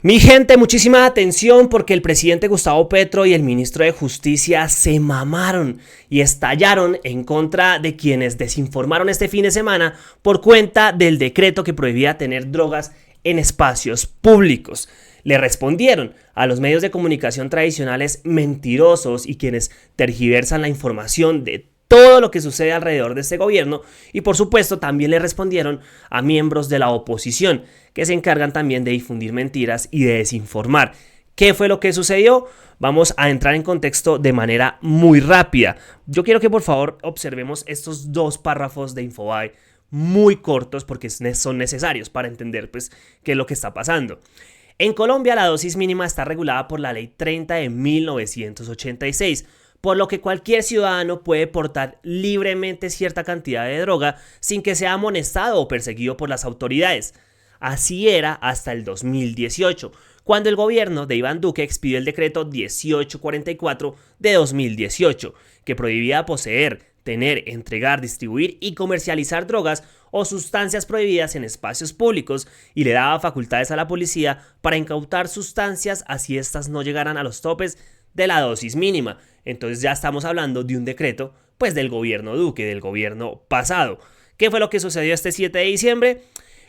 Mi gente, muchísima atención porque el presidente Gustavo Petro y el ministro de Justicia se mamaron y estallaron en contra de quienes desinformaron este fin de semana por cuenta del decreto que prohibía tener drogas en espacios públicos. Le respondieron a los medios de comunicación tradicionales mentirosos y quienes tergiversan la información de todo lo que sucede alrededor de este gobierno, y por supuesto también le respondieron a miembros de la oposición que se encargan también de difundir mentiras y de desinformar. ¿Qué fue lo que sucedió? Vamos a entrar en contexto de manera muy rápida. Yo quiero que por favor observemos estos dos párrafos de Infobae muy cortos porque son necesarios para entender qué es lo que está pasando. En Colombia la dosis mínima está regulada por la Ley 30 de 1986, por lo que cualquier ciudadano puede portar libremente cierta cantidad de droga sin que sea amonestado o perseguido por las autoridades. Así era hasta el 2018, cuando el gobierno de Iván Duque expidió el decreto 1844 de 2018, que prohibía poseer, tener, entregar, distribuir y comercializar drogas o sustancias prohibidas en espacios públicos y le daba facultades a la policía para incautar sustancias así estas no llegaran a los topes de la dosis mínima. Entonces ya estamos hablando de un decreto del gobierno Duque, del gobierno pasado. ¿Qué fue lo que sucedió este 7 de diciembre?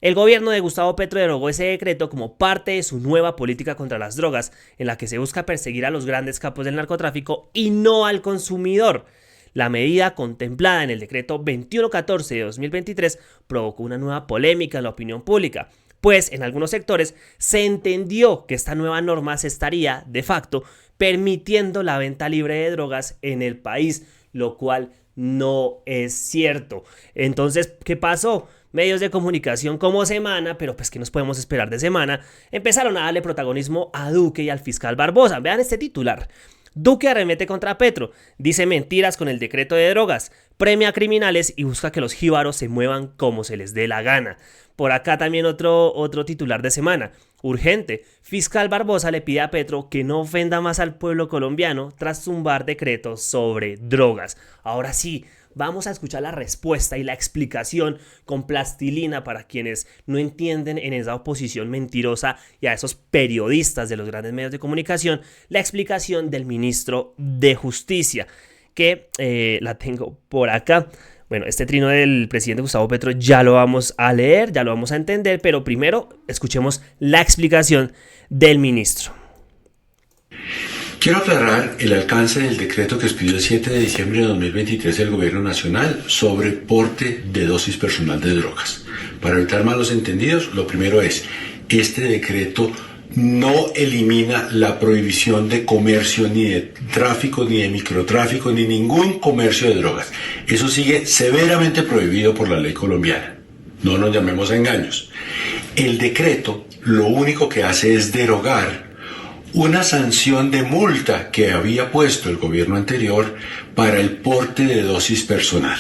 El gobierno de Gustavo Petro derogó ese decreto como parte de su nueva política contra las drogas, en la que se busca perseguir a los grandes capos del narcotráfico y no al consumidor. La medida contemplada en el decreto 2114 de 2023 provocó una nueva polémica en la opinión pública, pues en algunos sectores se entendió que esta nueva norma se estaría, de facto, permitiendo la venta libre de drogas en el país, lo cual no es cierto. Entonces, ¿qué pasó? Medios de comunicación como Semana, pero ¿qué nos podemos esperar de Semana? Empezaron a darle protagonismo a Duque y al fiscal Barbosa. Vean este titular. Duque arremete contra Petro, dice mentiras con el decreto de drogas, premia a criminales y busca que los jíbaros se muevan como se les dé la gana. Por acá también otro titular de Semana. Urgente, fiscal Barbosa le pide a Petro que no ofenda más al pueblo colombiano tras tumbar decretos sobre drogas. Ahora sí, vamos a escuchar la respuesta y la explicación con plastilina para quienes no entienden en esa oposición mentirosa y a esos periodistas de los grandes medios de comunicación, la explicación del ministro de Justicia, que la tengo por acá. Bueno, este trino del presidente Gustavo Petro ya lo vamos a leer, ya lo vamos a entender, pero primero escuchemos la explicación del ministro. Quiero aclarar el alcance del decreto que expidió el 7 de diciembre de 2023 el Gobierno Nacional sobre porte de dosis personal de drogas. Para evitar malos entendidos, lo primero es, este decreto no elimina la prohibición de comercio, ni de tráfico, ni de microtráfico, ni ningún comercio de drogas. Eso sigue severamente prohibido por la ley colombiana. No nos llamemos a engaños. El decreto lo único que hace es derogar una sanción de multa que había puesto el gobierno anterior para el porte de dosis personal.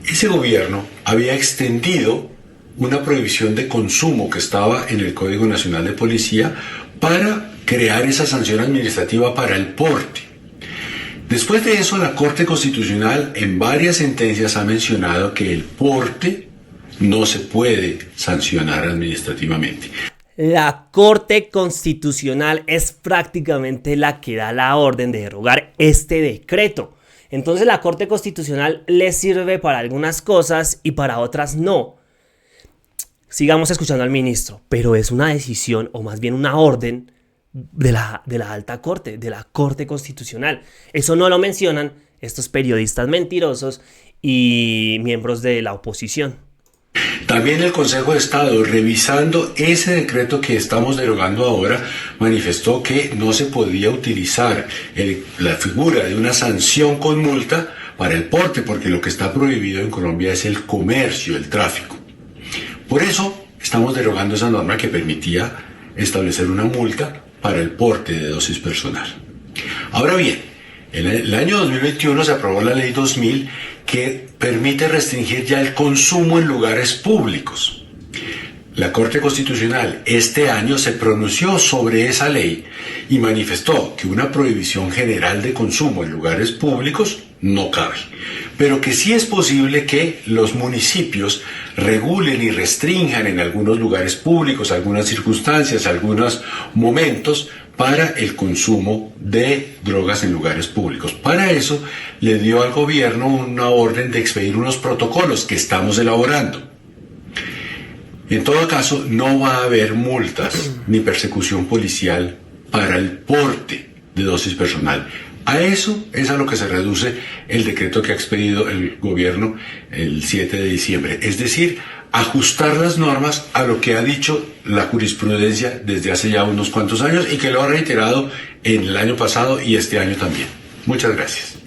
Ese gobierno había extendido una prohibición de consumo que estaba en el Código Nacional de Policía para crear esa sanción administrativa para el porte. Después de eso, la Corte Constitucional en varias sentencias ha mencionado que el porte no se puede sancionar administrativamente. La Corte Constitucional es prácticamente la que da la orden de derogar este decreto. Entonces la Corte Constitucional le sirve para algunas cosas y para otras no. Sigamos escuchando al ministro, pero es una decisión o más bien una orden de la alta corte, de la Corte Constitucional. Eso no lo mencionan estos periodistas mentirosos y miembros de la oposición. También el Consejo de Estado, revisando ese decreto que estamos derogando ahora, manifestó que no se podía utilizar la figura de una sanción con multa para el porte, porque lo que está prohibido en Colombia es el comercio, el tráfico. Por eso estamos derogando esa norma que permitía establecer una multa para el porte de dosis personal. Ahora bien, en el año 2021 se aprobó la Ley 2000 que permite restringir ya el consumo en lugares públicos. La Corte Constitucional este año se pronunció sobre esa ley y manifestó que una prohibición general de consumo en lugares públicos no cabe. pero que sí es posible que los municipios regulen y restrinjan en algunos lugares públicos, algunas circunstancias, algunos momentos para el consumo de drogas en lugares públicos. Para eso le dio al gobierno una orden de expedir unos protocolos que estamos elaborando. En todo caso, no va a haber multas ni persecución policial para el porte de dosis personal. A eso es a lo que se reduce el decreto que ha expedido el gobierno el 7 de diciembre. Es decir, ajustar las normas a lo que ha dicho la jurisprudencia desde hace ya unos cuantos años y que lo ha reiterado en el año pasado y este año también. Muchas gracias.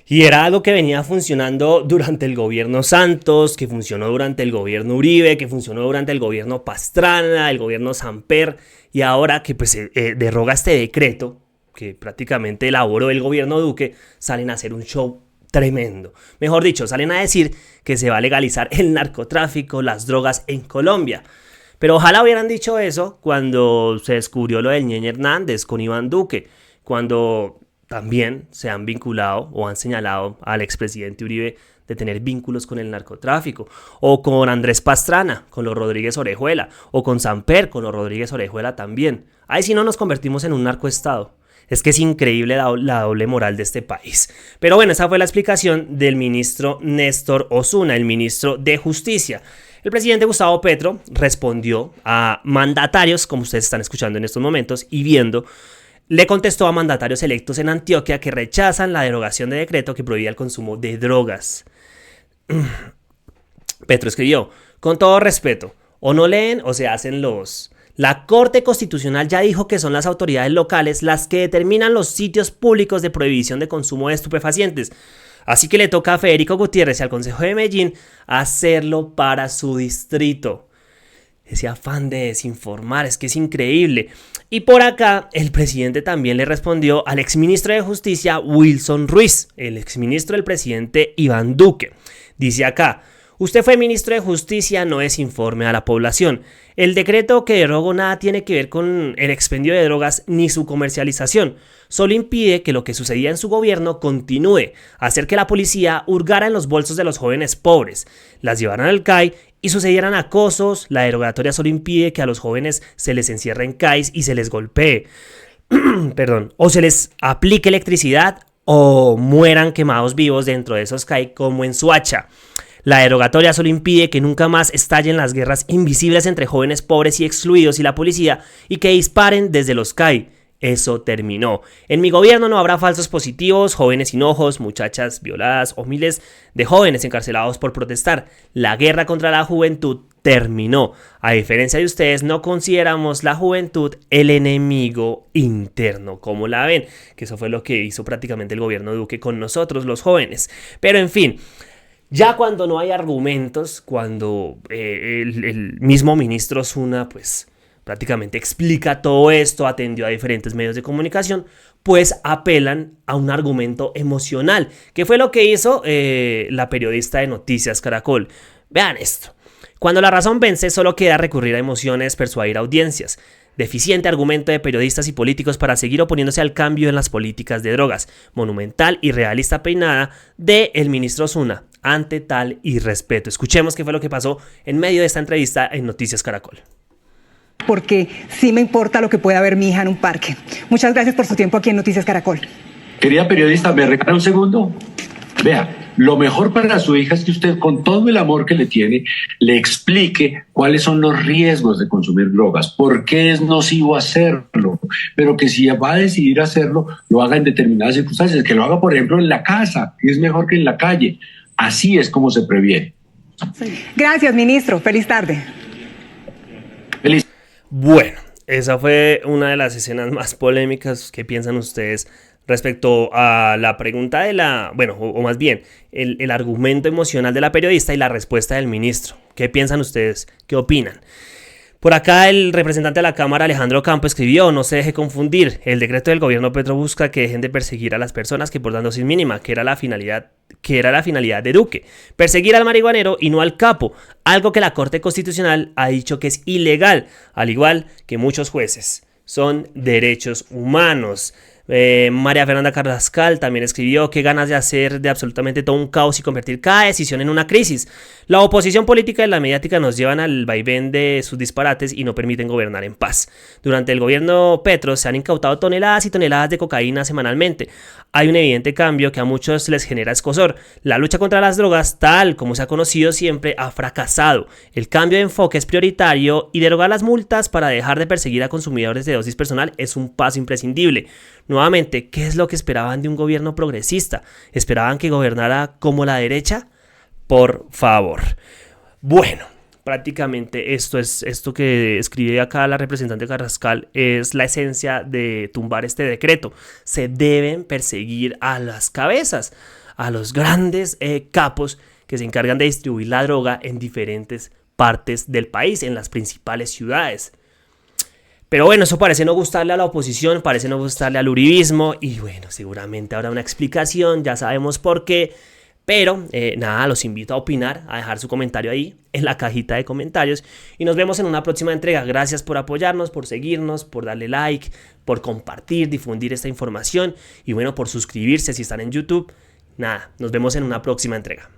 Y era algo que venía funcionando durante el gobierno Santos, que funcionó durante el gobierno Uribe, que funcionó durante el gobierno Pastrana, el gobierno Samper, y ahora que pues deroga este decreto que prácticamente elaboró el gobierno Duque, salen a hacer un show tremendo. Mejor dicho, salen a decir que se va a legalizar el narcotráfico, las drogas en Colombia. Pero ojalá hubieran dicho eso cuando se descubrió lo del Ñeñe Hernández con Iván Duque, cuando también se han vinculado o han señalado al expresidente Uribe de tener vínculos con el narcotráfico, o con Andrés Pastrana, con los Rodríguez Orejuela, o con Samper, con los Rodríguez Orejuela también. Ahí sí no nos convertimos en un narcoestado. Es que es increíble la doble moral de este país. Pero bueno, esa fue la explicación del ministro Néstor Osuna, el ministro de Justicia. El presidente Gustavo Petro respondió a mandatarios, como ustedes están escuchando en estos momentos y viendo. Le contestó a mandatarios electos en Antioquia que rechazan la derogación de decreto que prohibía el consumo de drogas. Petro escribió: con todo respeto, o no leen o se hacen los... La Corte Constitucional ya dijo que son las autoridades locales las que determinan los sitios públicos de prohibición de consumo de estupefacientes. Así que le toca a Federico Gutiérrez y al Consejo de Medellín hacerlo para su distrito. Ese afán de desinformar, es que es increíble. Y por acá, el presidente también le respondió al exministro de Justicia, Wilson Ruiz, el exministro del presidente Iván Duque. Dice acá: usted fue ministro de Justicia, no desinforme a la población. El decreto que derogó nada tiene que ver con el expendio de drogas ni su comercialización. Solo impide que lo que sucedía en su gobierno continúe, hacer que la policía hurgara en los bolsos de los jóvenes pobres, las llevaran al CAI y sucedieran acosos. La derogatoria solo impide que a los jóvenes se les encierre en CAIs y se les golpee, o se les aplique electricidad o mueran quemados vivos dentro de esos CAI como en Suacha. La derogatoria solo impide que nunca más estallen las guerras invisibles entre jóvenes pobres y excluidos y la policía y que disparen desde los CAI. Eso terminó. En mi gobierno no habrá falsos positivos, jóvenes sin ojos, muchachas violadas o miles de jóvenes encarcelados por protestar. La guerra contra la juventud terminó. A diferencia de ustedes, no consideramos la juventud el enemigo interno. ¿Cómo la ven? Que eso fue lo que hizo prácticamente el gobierno de Duque con nosotros, los jóvenes. Pero en fin... Ya cuando no hay argumentos, cuando el mismo ministro Osuna pues prácticamente explica todo esto, atendió a diferentes medios de comunicación, pues apelan a un argumento emocional, que fue lo que hizo la periodista de Noticias Caracol. Vean esto: cuando la razón vence, solo queda recurrir a emociones, persuadir audiencias. Deficiente argumento de periodistas y políticos para seguir oponiéndose al cambio en las políticas de drogas. Monumental y realista peinada de el ministro Osuna ante tal irrespeto. Escuchemos qué fue lo que pasó en medio de esta entrevista en Noticias Caracol. Porque sí me importa lo que pueda ver mi hija en un parque. Muchas gracias por su tiempo aquí en Noticias Caracol. Querida periodista, ¿me regala un segundo? Vea, lo mejor para su hija es que usted, con todo el amor que le tiene, le explique cuáles son los riesgos de consumir drogas, por qué es nocivo hacerlo, pero que si va a decidir hacerlo, lo haga en determinadas circunstancias, que lo haga, por ejemplo, en la casa, que es mejor que en la calle. Así es como se previene. Gracias, ministro. Feliz tarde. Feliz. Bueno, esa fue una de las escenas más polémicas. ¿Qué piensan ustedes respecto a la pregunta de o más bien, el argumento emocional de la periodista y la respuesta del ministro? ¿Qué piensan ustedes? ¿Qué opinan? Por acá el representante de la Cámara, Alejandro Campo, escribió: no se deje confundir, el decreto del gobierno Petro busca que dejen de perseguir a las personas que portan dosis mínima, que era la finalidad de Duque, perseguir al marihuanero y no al capo, algo que la Corte Constitucional ha dicho que es ilegal, al igual que muchos jueces. Son derechos humanos. María Fernanda Carrascal también escribió: qué ganas de hacer de absolutamente todo un caos y convertir cada decisión en una crisis. La oposición política y la mediática nos llevan al vaivén de sus disparates y no permiten gobernar en paz. Durante el gobierno Petro se han incautado toneladas y toneladas de cocaína semanalmente. Hay un evidente cambio que a muchos les genera escozor. La lucha contra las drogas, tal como se ha conocido siempre, ha fracasado. El cambio de enfoque es prioritario y derogar las multas para dejar de perseguir a consumidores de dosis personal es un paso imprescindible. Nuevamente, ¿qué es lo que esperaban de un gobierno progresista? ¿Esperaban que gobernara como la derecha? Por favor. Bueno, prácticamente esto que escribe acá la representante Carrascal es la esencia de tumbar este decreto. Se deben perseguir a las cabezas, a los grandes capos que se encargan de distribuir la droga en diferentes partes del país, en las principales ciudades. Pero bueno, eso parece no gustarle a la oposición, parece no gustarle al uribismo y bueno, seguramente habrá una explicación, ya sabemos por qué. Pero nada, los invito a opinar, a dejar su comentario ahí en la cajita de comentarios y nos vemos en una próxima entrega. Gracias por apoyarnos, por seguirnos, por darle like, por compartir, difundir esta información y bueno, por suscribirse si están en YouTube. Nada, nos vemos en una próxima entrega.